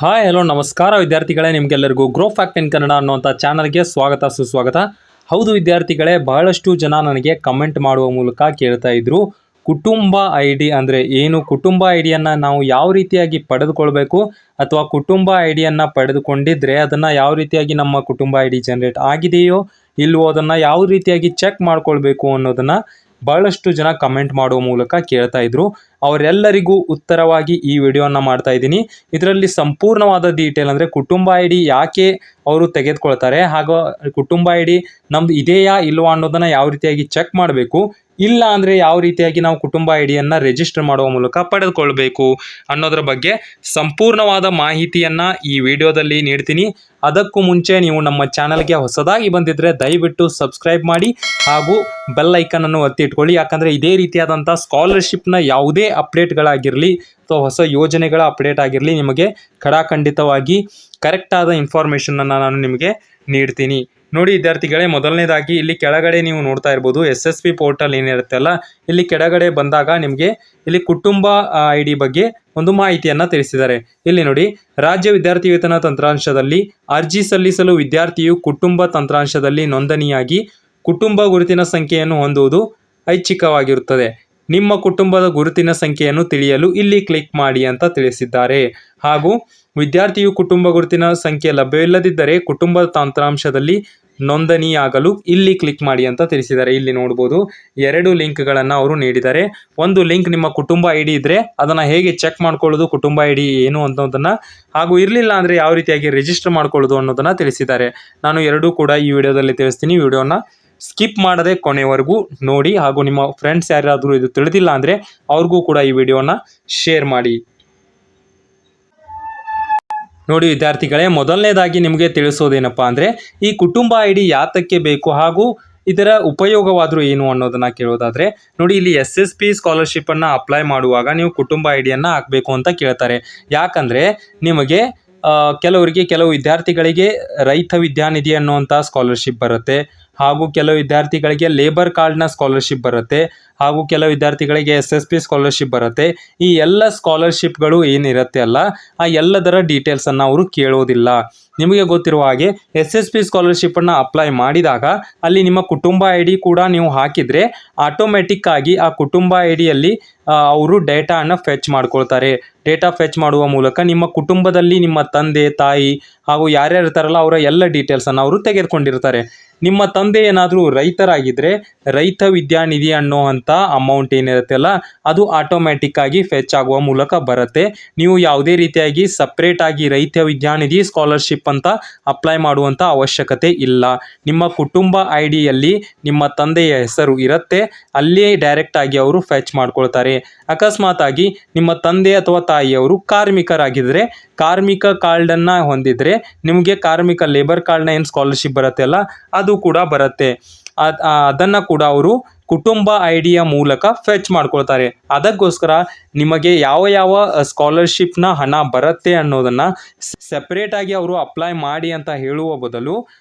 Hi hello ನಮಸ್ಕಾರ ವಿದ್ಯಾರ್ಥಿಗಳೇ, ನಿಮಗೆಲ್ಲರಿಗೂ ಗ್ರೋ ಫ್ಯಾಕ್ಟ್ ಇನ್ ಕನ್ನಡ ಅನ್ನುವಂಥ ಚಾನಲ್ಗೆ ಸ್ವಾಗತ ಸುಸ್ವಾಗತ. ಹೌದು ವಿದ್ಯಾರ್ಥಿಗಳೇ, ಬಹಳಷ್ಟು ಜನ ನನಗೆ ಕಮೆಂಟ್ ಮಾಡುವ ಮೂಲಕ ಕೇಳ್ತಾ ಇದ್ರು, ಕುಟುಂಬ ಐ ಡಿ ಅಂದರೆ ಏನು, ಕುಟುಂಬ ಐ ಡಿಯನ್ನು ನಾವು ಯಾವ ರೀತಿಯಾಗಿ ಪಡೆದುಕೊಳ್ಬೇಕು, ಅಥವಾ ಕುಟುಂಬ ಐ ಡಿಯನ್ನು ಪಡೆದುಕೊಂಡಿದ್ರೆ ಅದನ್ನು ಯಾವ ರೀತಿಯಾಗಿ ನಮ್ಮ ಕುಟುಂಬ ಐ ಡಿ ಜನರೇಟ್ ಆಗಿದೆಯೋ ಇಲ್ವೋ ಅದನ್ನು ಯಾವ ರೀತಿಯಾಗಿ ಚೆಕ್ ಮಾಡ್ಕೊಳ್ಬೇಕು ಅನ್ನೋದನ್ನು ಬಹಳಷ್ಟು ಜನ ಕಮೆಂಟ್ ಮಾಡುವ ಮೂಲಕ ಕೇಳ್ತಾ ಇದ್ರು. ಅವರೆಲ್ಲರಿಗೂ ಉತ್ತರವಾಗಿ ಈ ವಿಡಿಯೋನ ಮಾಡ್ತಾ ಇದ್ದೀನಿ. ಇದರಲ್ಲಿ ಸಂಪೂರ್ಣವಾದ ಡೀಟೇಲ್ ಅಂದರೆ ಕುಟುಂಬ ಐ ಡಿ ಯಾಕೆ ಅವರು ತೆಗೆದುಕೊಳ್ತಾರೆ, ಹಾಗೂ ಕುಟುಂಬ ಐ ಡಿ ನಮ್ದು ಇದೆಯಾ ಇಲ್ವಾ ಅನ್ನೋದನ್ನು ಯಾವ ರೀತಿಯಾಗಿ ಚೆಕ್ ಮಾಡಬೇಕು, ಇಲ್ಲ ಅಂದರೆ ಯಾವ ರೀತಿಯಾಗಿ ನಾವು ಕುಟುಂಬ ಐ ಡಿಯನ್ನು ರಿಜಿಸ್ಟರ್ ಮಾಡುವ ಮೂಲಕ ಪಡೆದುಕೊಳ್ಬೇಕು ಅನ್ನೋದ್ರ ಬಗ್ಗೆ ಸಂಪೂರ್ಣವಾದ ಮಾಹಿತಿಯನ್ನು ಈ ವಿಡಿಯೋದಲ್ಲಿ ನೀಡ್ತೀನಿ. ಅದಕ್ಕೂ ಮುಂಚೆ ನೀವು ನಮ್ಮ ಚಾನಲ್ಗೆ ಹೊಸದಾಗಿ ಬಂದಿದ್ದರೆ ದಯವಿಟ್ಟು ಸಬ್ಸ್ಕ್ರೈಬ್ ಮಾಡಿ ಹಾಗೂ ಬೆಲ್ ಐಕನನ್ನು ಒತ್ತಿ ಇಟ್ಕೊಳ್ಳಿ. ಯಾಕಂದರೆ ಇದೇ ರೀತಿಯಾದಂಥ ಸ್ಕಾಲರ್ಶಿಪ್ನ ಯಾವುದೇ ಅಪ್ಡೇಟ್ಗಳಾಗಿರಲಿ ಅಥವಾ ಹೊಸ ಯೋಜನೆಗಳ ಅಪ್ಡೇಟ್ ಆಗಿರಲಿ ನಿಮಗೆ ಖಡಾಖಂಡಿತವಾಗಿ ಕರೆಕ್ಟಾದ ಇನ್ಫಾರ್ಮೇಷನನ್ನು ನಾನು ನಿಮಗೆ ನೀಡ್ತೀನಿ. ನೋಡಿ ವಿದ್ಯಾರ್ಥಿಗಳೇ, ಮೊದಲನೇದಾಗಿ ಇಲ್ಲಿ ಕೆಳಗಡೆ ನೀವು ನೋಡ್ತಾ ಇರ್ಬೋದು SSP ಪೋರ್ಟಲ್ ಏನಿರುತ್ತೆ ಅಲ್ಲ, ಇಲ್ಲಿ ಕೆಳಗಡೆ ಬಂದಾಗ ನಿಮಗೆ ಇಲ್ಲಿ ಕುಟುಂಬ ಐ ಡಿ ಬಗ್ಗೆ ಒಂದು ಮಾಹಿತಿಯನ್ನು ತಿಳಿಸಿದ್ದಾರೆ. ಇಲ್ಲಿ ನೋಡಿ, ರಾಜ್ಯ ವಿದ್ಯಾರ್ಥಿ ವೇತನ ತಂತ್ರಾಂಶದಲ್ಲಿ ಅರ್ಜಿ ಸಲ್ಲಿಸಲು ವಿದ್ಯಾರ್ಥಿಯು ಕುಟುಂಬ ತಂತ್ರಾಂಶದಲ್ಲಿ ನೋಂದಣಿಯಾಗಿ ಕುಟುಂಬ ಗುರುತಿನ ಸಂಖ್ಯೆಯನ್ನು ಹೊಂದುವುದು ಐಚ್ಛಿಕವಾಗಿರುತ್ತದೆ. ನಿಮ್ಮ ಕುಟುಂಬದ ಗುರುತಿನ ಸಂಖ್ಯೆಯನ್ನು ತಿಳಿಯಲು ಇಲ್ಲಿ ಕ್ಲಿಕ್ ಮಾಡಿ ಅಂತ ತಿಳಿಸಿದ್ದಾರೆ. ಹಾಗೂ ವಿದ್ಯಾರ್ಥಿಯು ಕುಟುಂಬ ಗುರುತಿನ ಸಂಖ್ಯೆ ಲಭ್ಯವಿಲ್ಲದಿದ್ದರೆ ಕುಟುಂಬ ತಂತ್ರಾಂಶದಲ್ಲಿ ನೋಂದಣಿಯಾಗಲು ಇಲ್ಲಿ ಕ್ಲಿಕ್ ಮಾಡಿ ಅಂತ ತಿಳಿಸಿದ್ದಾರೆ. ಇಲ್ಲಿ ನೋಡ್ಬೋದು 2 ಲಿಂಕ್ಗಳನ್ನು ಅವರು ನೀಡಿದ್ದಾರೆ. ಒಂದು ಲಿಂಕ್ ನಿಮ್ಮ ಕುಟುಂಬ ಐ ಡಿ ಇದ್ದರೆ ಅದನ್ನು ಹೇಗೆ ಚೆಕ್ ಮಾಡ್ಕೊಳ್ಳೋದು, ಕುಟುಂಬ ಐ ಡಿ ಏನು ಅನ್ನೋದನ್ನು, ಹಾಗೂ ಇರಲಿಲ್ಲ ಅಂದರೆ ಯಾವ ರೀತಿಯಾಗಿ ರಿಜಿಸ್ಟರ್ ಮಾಡ್ಕೊಳ್ಳೋದು ಅನ್ನೋದನ್ನು ತಿಳಿಸಿದ್ದಾರೆ. ನಾನು ಎರಡೂ ಕೂಡ ಈ ವಿಡಿಯೋದಲ್ಲಿ ತಿಳಿಸ್ತೀನಿ. ವಿಡಿಯೋನ ಸ್ಕಿಪ್ ಮಾಡದೆ ಕೊನೆವರೆಗೂ ನೋಡಿ, ಹಾಗೂ ನಿಮ್ಮ ಫ್ರೆಂಡ್ಸ್ ಯಾರಾದರೂ ಇದು ತಿಳಿದಿಲ್ಲ ಅಂದರೆ ಅವ್ರಿಗೂ ಕೂಡ ಈ ವಿಡಿಯೋನ ಶೇರ್ ಮಾಡಿ. ನೋಡಿ ವಿದ್ಯಾರ್ಥಿಗಳೇ, ಮೊದಲನೇದಾಗಿ ನಿಮಗೆ ತಿಳಿಸೋದೇನಪ್ಪ ಅಂದರೆ ಈ ಕುಟುಂಬ ಐ ಡಿ ಯಾತಕ್ಕೆ ಬೇಕು ಹಾಗೂ ಇದರ ಉಪಯೋಗವಾದರೂ ಏನು ಅನ್ನೋದನ್ನು ಕೇಳೋದಾದರೆ, ನೋಡಿ ಇಲ್ಲಿ SSP ಸ್ಕಾಲರ್ಶಿಪ್ಪನ್ನು ಅಪ್ಲೈ ಮಾಡುವಾಗ ನೀವು ಕುಟುಂಬ ಐ ಡಿಯನ್ನು ಹಾಕಬೇಕು ಅಂತ ಕೇಳ್ತಾರೆ. ಯಾಕಂದರೆ ನಿಮಗೆ ಕೆಲವು ವಿದ್ಯಾರ್ಥಿಗಳಿಗೆ ರೈತ ವಿದ್ಯಾನಿಧಿ ಅನ್ನುವಂಥ ಸ್ಕಾಲರ್ಶಿಪ್ ಬರುತ್ತೆ, ಹಾಗೂ ಕೆಲವು ವಿದ್ಯಾರ್ಥಿಗಳಿಗೆ ಲೇಬರ್ ಕಾರ್ಡ್ನ ಸ್ಕಾಲರ್ಶಿಪ್ ಬರುತ್ತೆ, ಹಾಗೂ ಕೆಲವು ವಿದ್ಯಾರ್ಥಿಗಳಿಗೆ SSP ಸ್ಕಾಲರ್ಶಿಪ್ ಬರುತ್ತೆ. ಈ ಎಲ್ಲ ಸ್ಕಾಲರ್ಶಿಪ್ಗಳು ಏನಿರುತ್ತೆ ಅಲ್ಲ, ಆ ಎಲ್ಲದರ ಡೀಟೇಲ್ಸನ್ನು ಅವರು ಕೇಳೋದಿಲ್ಲ. ನಿಮಗೆ ಗೊತ್ತಿರುವ ಹಾಗೆ SSP ಸ್ಕಾಲರ್ಶಿಪ್ಪನ್ನು ಅಪ್ಲೈ ಮಾಡಿದಾಗ ಅಲ್ಲಿ ನಿಮ್ಮ ಕುಟುಂಬ ಐ ಡಿ ಕೂಡ ನೀವು ಹಾಕಿದರೆ ಆಟೋಮೆಟಿಕ್ ಆಗಿ ಆ ಕುಟುಂಬ ಐ ಡಿಯಲ್ಲಿ ಅವರು ಡೇಟಾವನ್ನು ಫೆಚ್ ಮಾಡ್ಕೊಳ್ತಾರೆ. ಡೇಟಾ ಫೆಚ್ ಮಾಡುವ ಮೂಲಕ ನಿಮ್ಮ ಕುಟುಂಬದಲ್ಲಿ ನಿಮ್ಮ ತಂದೆ ತಾಯಿ ಹಾಗೂ ಯಾರ್ಯಾರು ಇರ್ತಾರಲ್ಲ ಅವರ ಎಲ್ಲ ಡೀಟೇಲ್ಸನ್ನು ಅವರು ತೆಗೆದುಕೊಂಡಿರ್ತಾರೆ. ನಿಮ್ಮ ತಂದೆ ಏನಾದರೂ ರೈತರಾಗಿದ್ದರೆ ರೈತ ವಿದ್ಯಾನಿಧಿ ಅನ್ನೋವಂಥ ಅಮೌಂಟ್ ಏನಿರುತ್ತೆ ಅಲ್ಲ, ಅದು ಆಟೋಮ್ಯಾಟಿಕ್ ಆಗಿ ಫೆಚ್ ಆಗುವ ಮೂಲಕ ಬರುತ್ತೆ. ನೀವು ಯಾವುದೇ ರೀತಿಯಾಗಿ ಸಪ್ರೇಟಾಗಿ ರೈತ ವಿದ್ಯಾನಿಧಿ ಸ್ಕಾಲರ್ಶಿಪ್ ಅಂತ ಅಪ್ಲೈ ಮಾಡುವಂಥ ಅವಶ್ಯಕತೆ ಇಲ್ಲ. ನಿಮ್ಮ ಕುಟುಂಬ ಐ ಡಿಯಲ್ಲಿ ನಿಮ್ಮ ತಂದೆಯ ಹೆಸರು ಇರುತ್ತೆ, ಅಲ್ಲಿಯೇ ಡೈರೆಕ್ಟಾಗಿ ಅವರು ಫೆಚ್ ಮಾಡ್ಕೊಳ್ತಾರೆ. ಅಕಸ್ಮಾತ್ ಆಗಿ ನಿಮ್ಮ ತಂದೆ ಅಥವಾ ತಾಯಿಯವರು ಕಾರ್ಮಿಕರಾಗಿದ್ದರೆ ಕಾರ್ಮಿಕ ಕಾರ್ಡನ್ನು ಹೊಂದಿದರೆ ನಿಮಗೆ ಕಾರ್ಮಿಕ ಲೇಬರ್ ಕಾರ್ಡ್ನ ಏನು ಸ್ಕಾಲರ್ಶಿಪ್ ಬರುತ್ತೆ ಅಲ್ಲ, ಅದು ಕೂಡ ಬರುತ್ತೆ. ಅದನ್ನು ಕೂಡ ಅವರು ಕುಟುಂಬ ಐ ಡಿಯ ಮೂಲಕ ಫೆಚ್ ಮಾಡ್ಕೊಳ್ತಾರೆ. ಅದಕ್ಕೋಸ್ಕರ ನಿಮಗೆ ಯಾವ ಸ್ಕಾಲರ್ಶಿಪ್ನ ಹಣ ಬರುತ್ತೆ ಅನ್ನೋದನ್ನು ಸೆಪ್ರೇಟಾಗಿ ಅವರು ಅಪ್ಲೈ ಮಾಡಿ ಅಂತ ಹೇಳುವ ಬದಲು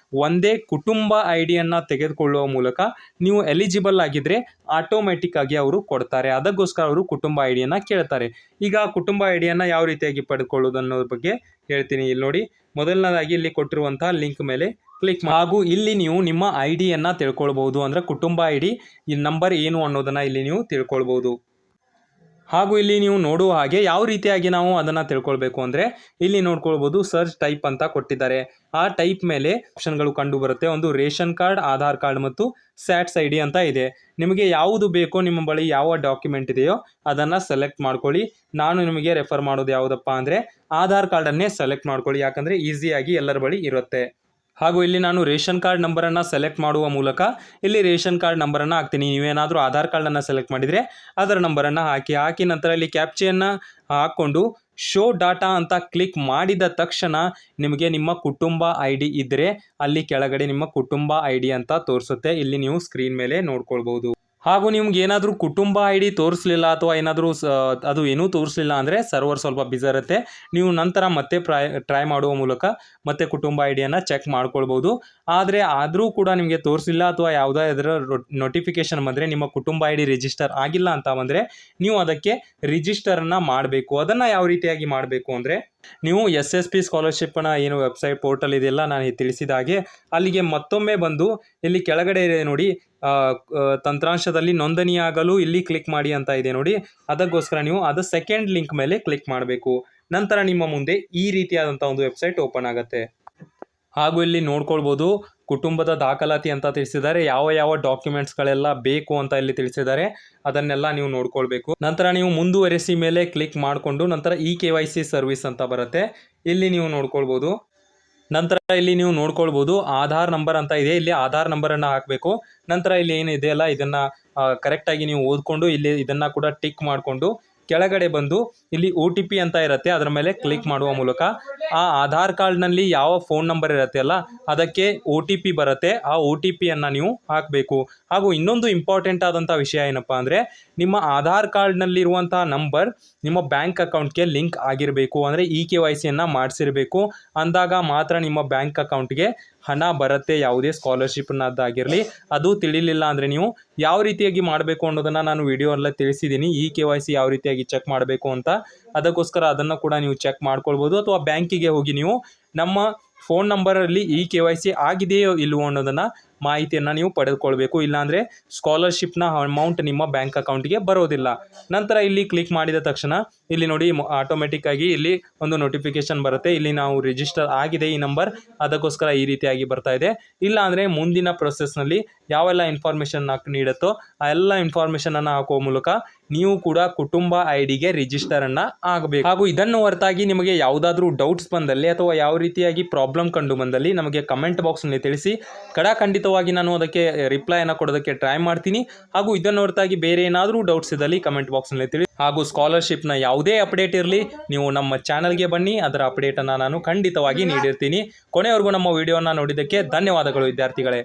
ಒಂದೇ ಕುಟುಂಬ ಐ ಡಿಯನ್ನು ತೆಗೆದುಕೊಳ್ಳುವ ಮೂಲಕ ನೀವು ಎಲಿಜಿಬಲ್ ಆಗಿದ್ದರೆ ಆಟೋಮೆಟಿಕ್ ಆಗಿ ಅವರು ಕೊಡ್ತಾರೆ. ಅದಕ್ಕೋಸ್ಕರ ಅವರು ಕುಟುಂಬ ಐ ಡಿಯನ್ನು ಕೇಳ್ತಾರೆ. ಈಗ ಕುಟುಂಬ ಐ ಡಿಯನ್ನು ಯಾವ ರೀತಿಯಾಗಿ ಪಡೆದುಕೊಳ್ಳೋದು ಅನ್ನೋದ್ರ ಬಗ್ಗೆ ಹೇಳ್ತೀನಿ. ಇಲ್ಲಿ ನೋಡಿ, ಮೊದಲನೇದಾಗಿ ಇಲ್ಲಿ ಕೊಟ್ಟಿರುವಂತಹ ಲಿಂಕ್ ಮೇಲೆ ಕ್ಲಿಕ್ ಹಾಗೂ ಇಲ್ಲಿ ನೀವು ನಿಮ್ಮ ಐ ಡಿಯನ್ನು ತಿಳ್ಕೊಳ್ಬೋದು. ಅಂದರೆ ಕುಟುಂಬ ಐ ಡಿ ಈ ನಂಬರ್ ಏನು ಅನ್ನೋದನ್ನು ಇಲ್ಲಿ ನೀವು ತಿಳ್ಕೊಳ್ಬೋದು. ಹಾಗೂ ಇಲ್ಲಿ ನೀವು ನೋಡುವ ಹಾಗೆ ಯಾವ ರೀತಿಯಾಗಿ ನಾವು ಅದನ್ನು ತಿಳ್ಕೊಳ್ಬೇಕು ಅಂದರೆ ಇಲ್ಲಿ ನೋಡ್ಕೊಳ್ಬೋದು, ಸರ್ಚ್ ಟೈಪ್ ಅಂತ ಕೊಟ್ಟಿದ್ದಾರೆ. ಆ ಟೈಪ್ ಮೇಲೆ ಆಪ್ಷನ್ಗಳು ಕಂಡು ಬರುತ್ತೆ. ಒಂದು ರೇಷನ್ ಕಾರ್ಡ್, ಆಧಾರ್ ಕಾರ್ಡ್ ಮತ್ತು ಸ್ಯಾಟ್ಸ್ ಐ ಡಿ ಅಂತ ಇದೆ. ನಿಮಗೆ ಯಾವುದು ಬೇಕೋ, ನಿಮ್ಮ ಬಳಿ ಯಾವ ಡಾಕ್ಯುಮೆಂಟ್ ಇದೆಯೋ ಅದನ್ನು ಸೆಲೆಕ್ಟ್ ಮಾಡ್ಕೊಳ್ಳಿ. ನಾನು ನಿಮಗೆ ರೆಫರ್ ಮಾಡೋದು ಯಾವುದಪ್ಪ ಅಂದರೆ ಆಧಾರ್ ಕಾರ್ಡನ್ನೇ ಸೆಲೆಕ್ಟ್ ಮಾಡ್ಕೊಳ್ಳಿ, ಯಾಕಂದರೆ ಈಸಿಯಾಗಿ ಎಲ್ಲರ ಬಳಿ ಇರುತ್ತೆ. ಹಾಗೂ ಇಲ್ಲಿ ನಾನು ರೇಷನ್ ಕಾರ್ಡ್ ನಂಬರನ್ನು ಸೆಲೆಕ್ಟ್ ಮಾಡುವ ಮೂಲಕ ಇಲ್ಲಿ ರೇಷನ್ ಕಾರ್ಡ್ ನಂಬರನ್ನು ಹಾಕ್ತೀನಿ. ನೀವೇನಾದರೂ ಆಧಾರ್ ಕಾರ್ಡನ್ನು ಸೆಲೆಕ್ಟ್ ಮಾಡಿದರೆ ಅದರ ನಂಬರನ್ನು ಹಾಕಿ ನಂತರ ಇಲ್ಲಿ ಕ್ಯಾಪ್ಚೆಯನ್ನು ಹಾಕ್ಕೊಂಡು ಶೋ ಡಾಟಾ ಅಂತ ಕ್ಲಿಕ್ ಮಾಡಿದ ತಕ್ಷಣ ನಿಮಗೆ ನಿಮ್ಮ ಕುಟುಂಬ ಐ ಡಿ ಇದ್ದರೆ ಅಲ್ಲಿ ಕೆಳಗಡೆ ನಿಮ್ಮ ಕುಟುಂಬ ಐ ಡಿ ಅಂತ ತೋರಿಸುತ್ತೆ. ಇಲ್ಲಿ ನೀವು ಸ್ಕ್ರೀನ್ ಮೇಲೆ ನೋಡ್ಕೊಳ್ಬೋದು. ಹಾಗೂ ನಿಮ್ಗೆ ಏನಾದರೂ ಕುಟುಂಬ ಐ ಡಿ ತೋರಿಸಲಿಲ್ಲ ಅಥವಾ ಏನಾದರೂ ಅದು ಏನೂ ತೋರಿಸಲಿಲ್ಲ ಅಂದರೆ ಸರ್ವರ್ ಸ್ವಲ್ಪ ಬಿಸಿ ಇರುತ್ತೆ. ನೀವು ನಂತರ ಮತ್ತೆ ಟ್ರೈ ಮಾಡುವ ಮೂಲಕ ಮತ್ತೆ ಕುಟುಂಬ ಐ ಡಿಯನ್ನು ಚೆಕ್ ಮಾಡ್ಕೊಳ್ಬೋದು. ಆದರೂ ಕೂಡ ನಿಮಗೆ ತೋರಿಸಿಲ್ಲ ಅಥವಾ ಯಾವುದೇ ಅದರ ನೋಟಿಫಿಕೇಷನ್ ಬಂದರೆ ನಿಮ್ಮ ಕುಟುಂಬ ಐ ಡಿ ರಿಜಿಸ್ಟರ್ ಆಗಿಲ್ಲ ಅಂತ ಬಂದರೆ ನೀವು ಅದಕ್ಕೆ ರಿಜಿಸ್ಟರನ್ನು ಮಾಡಬೇಕು. ಅದನ್ನು ಯಾವ ರೀತಿಯಾಗಿ ಮಾಡಬೇಕು ಅಂದರೆ ನೀವು SSP ಸ್ಕಾಲರ್ಶಿಪ್ನ ಏನು ವೆಬ್ಸೈಟ್ ಪೋರ್ಟಲ್ ಇದೆಯಲ್ಲ ನಾನು ತಿಳಿಸಿದ ಹಾಗೆ ಅಲ್ಲಿಗೆ ಮತ್ತೊಮ್ಮೆ ಬಂದು ಇಲ್ಲಿ ಕೆಳಗಡೆ ಇದೆ ನೋಡಿ, ತಂತ್ರಾಂಶದಲ್ಲಿ ನೋಂದಣಿಯಾಗಲು ಇಲ್ಲಿ ಕ್ಲಿಕ್ ಮಾಡಿ ಅಂತ ಇದೆ ನೋಡಿ. ಅದಕ್ಕೋಸ್ಕರ ನೀವು ಅದು ಸೆಕೆಂಡ್ ಲಿಂಕ್ ಮೇಲೆ ಕ್ಲಿಕ್ ಮಾಡಬೇಕು. ನಂತರ ನಿಮ್ಮ ಮುಂದೆ ಈ ರೀತಿಯಾದಂಥ ಒಂದು ವೆಬ್ಸೈಟ್ ಓಪನ್ ಆಗುತ್ತೆ. ಹಾಗೂ ಇಲ್ಲಿ ನೋಡ್ಕೊಳ್ಬೋದು ಕುಟುಂಬದ ದಾಖಲಾತಿ ಅಂತ ತಿಳಿಸಿದ್ದಾರೆ. ಯಾವ ಯಾವ ಡಾಕ್ಯುಮೆಂಟ್ಸ್ಗಳೆಲ್ಲ ಬೇಕು ಅಂತ ಇಲ್ಲಿ ತಿಳಿಸಿದ್ದಾರೆ, ಅದನ್ನೆಲ್ಲ ನೀವು ನೋಡ್ಕೊಳ್ಬೇಕು. ನಂತರ ನೀವು ಮುಂದುವರಿಸಿ ಮೇಲೆ ಕ್ಲಿಕ್ ಮಾಡಿಕೊಂಡು ನಂತರ KYC ಸರ್ವಿಸ್ ಅಂತ ಬರುತ್ತೆ, ಇಲ್ಲಿ ನೀವು ನೋಡ್ಕೊಳ್ಬೋದು. ನಂತರ ಇಲ್ಲಿ ನೀವು ನೋಡ್ಕೊಳ್ಬೋದು ಆಧಾರ್ ನಂಬರ್ ಅಂತ ಇದೆ, ಇಲ್ಲಿ ಆಧಾರ್ ನಂಬರನ್ನು ಹಾಕಬೇಕು. ನಂತರ ಇಲ್ಲಿ ಏನಿದೆ ಅಲ್ಲ ಇದನ್ನು ಕರೆಕ್ಟಾಗಿ ನೀವು ಓದ್ಕೊಂಡು ಇಲ್ಲಿ ಇದನ್ನು ಕೂಡ ಟಿಕ್ ಮಾಡಿಕೊಂಡು ಕೆಳಗಡೆ ಬಂದು ಇಲ್ಲಿ OTP ಅಂತ ಇರುತ್ತೆ, ಅದರ ಮೇಲೆ ಕ್ಲಿಕ್ ಮಾಡುವ ಮೂಲಕ ಆ ಆಧಾರ್ ಕಾರ್ಡ್ನಲ್ಲಿ ಯಾವ ಫೋನ್ ನಂಬರ್ ಇರುತ್ತೆ ಅಲ್ಲ ಅದಕ್ಕೆ OTP ಬರುತ್ತೆ, ಆ OTPಯನ್ನು ನೀವು ಹಾಕಬೇಕು. ಹಾಗೂ ಇನ್ನೊಂದು ಇಂಪಾರ್ಟೆಂಟ್ ಆದಂಥ ವಿಷಯ ಏನಪ್ಪ ಅಂದರೆ, ನಿಮ್ಮ ಆಧಾರ್ ಕಾರ್ಡ್ನಲ್ಲಿರುವಂಥ ನಂಬರ್ ನಿಮ್ಮ ಬ್ಯಾಂಕ್ ಅಕೌಂಟ್ಗೆ ಲಿಂಕ್ ಆಗಿರಬೇಕು. ಅಂದರೆ KYCಯನ್ನು ಮಾಡಿಸಿರಬೇಕು, ಅಂದಾಗ ಮಾತ್ರ ನಿಮ್ಮ ಬ್ಯಾಂಕ್ ಅಕೌಂಟ್ಗೆ ಹಣ ಬರುತ್ತೆ, ಯಾವುದೇ ಸ್ಕಾಲರ್ಶಿಪ್ನದ್ದಾಗಿರಲಿ. ಅದು ತಿಳಿಲಿಲ್ಲ ಅಂದರೆ ನೀವು ಯಾವ ರೀತಿಯಾಗಿ ಮಾಡಬೇಕು ಅನ್ನೋದನ್ನು ನಾನು ವಿಡಿಯೋ ಎಲ್ಲ ತಿಳಿಸಿದ್ದೀನಿ, KYC ಯಾವ ರೀತಿಯಾಗಿ ಚೆಕ್ ಮಾಡಬೇಕು ಅಂತ. ಅದಕ್ಕೋಸ್ಕರ ಅದನ್ನು ಕೂಡ ನೀವು ಚೆಕ್ ಮಾಡ್ಕೊಳ್ಬೋದು. ಅಥವಾ ಬ್ಯಾಂಕಿಗೆ ಹೋಗಿ ನೀವು ನಮ್ಮ ಫೋನ್ ನಂಬರಲ್ಲಿ KYC ಆಗಿದೆಯೋ ಇಲ್ಲವೋ ಅನ್ನೋದನ್ನು ಮಾಹಿತಿಯನ್ನು ನೀವು ಪಡೆದುಕೊಳ್ಬೇಕು. ಇಲ್ಲಾಂದರೆ ಸ್ಕಾಲರ್ಶಿಪ್ನ ಅಮೌಂಟ್ ನಿಮ್ಮ ಬ್ಯಾಂಕ್ ಅಕೌಂಟ್ಗೆ ಬರೋದಿಲ್ಲ. ನಂತರ ಇಲ್ಲಿ ಕ್ಲಿಕ್ ಮಾಡಿದ ತಕ್ಷಣ ಇಲ್ಲಿ ನೋಡಿ ಆಟೋಮೆಟಿಕ್ಕಾಗಿ ಇಲ್ಲಿ ಒಂದು ನೋಟಿಫಿಕೇಶನ್ ಬರುತ್ತೆ, ಇಲ್ಲಿ ನಾವು ರಿಜಿಸ್ಟರ್ ಆಗಿದೆ ಈ ನಂಬರ್, ಅದಕ್ಕೋಸ್ಕರ ಈ ರೀತಿಯಾಗಿ ಬರ್ತಾ ಇದೆ. ಇಲ್ಲ ಅಂದರೆ ಮುಂದಿನ ಪ್ರೊಸೆಸ್ನಲ್ಲಿ ಯಾವೆಲ್ಲ ಇನ್ಫಾರ್ಮೇಷನ್ ನೀಡುತ್ತೋ ಆ ಎಲ್ಲ ಇನ್ಫಾರ್ಮೇಷನನ್ನು ಹಾಕುವ ಮೂಲಕ ನೀವು ಕೂಡ ಕುಟುಂಬ IDಗೆ ರಿಜಿಸ್ಟರನ್ನು ಆಗಬೇಕು. ಹಾಗೂ ಇದನ್ನು ಹೊರತಾಗಿ ನಿಮಗೆ ಯಾವುದಾದ್ರೂ ಡೌಟ್ಸ್ ಬಂದಲ್ಲಿ ಅಥವಾ ಯಾವ ರೀತಿಯಾಗಿ ಪ್ರಾಬ್ಲಮ್ ಕಂಡು ಬಂದಲ್ಲಿ ನಮಗೆ ಕಮೆಂಟ್ ಬಾಕ್ಸ್ನಲ್ಲಿ ತಿಳಿಸಿ, ಖಂಡಿತವಾಗಿ ನಾನು ಅದಕ್ಕೆ ರಿಪ್ಲೈಯನ್ನು ಕೊಡೋದಕ್ಕೆ ಟ್ರೈ ಮಾಡ್ತೀನಿ. ಹಾಗೂ ಇದನ್ನು ಹೊರತಾಗಿ ಬೇರೆ ಏನಾದರೂ ಡೌಟ್ಸ್ ಇದ್ದಲ್ಲಿ ಕಮೆಂಟ್ ಬಾಕ್ಸ್ನಲ್ಲಿ ತಿಳಿಸಿ. ಹಾಗೂ ಸ್ಕಾಲರ್ಶಿಪ್ನ ಯಾವುದೇ ಅಪ್ಡೇಟ್ ಇರಲಿ ನೀವು ನಮ್ಮ ಚಾನಲ್ಗೆ ಬನ್ನಿ, ಅದರ ಅಪ್ಡೇಟನ್ನು ನಾನು ಖಂಡಿತವಾಗಿ ನೀಡಿರ್ತೀನಿ. ಕೊನೆವರೆಗೂ ನಮ್ಮ ವಿಡಿಯೋನ ನೋಡಿದ್ದಕ್ಕೆ ಧನ್ಯವಾದಗಳು ವಿದ್ಯಾರ್ಥಿಗಳೇ.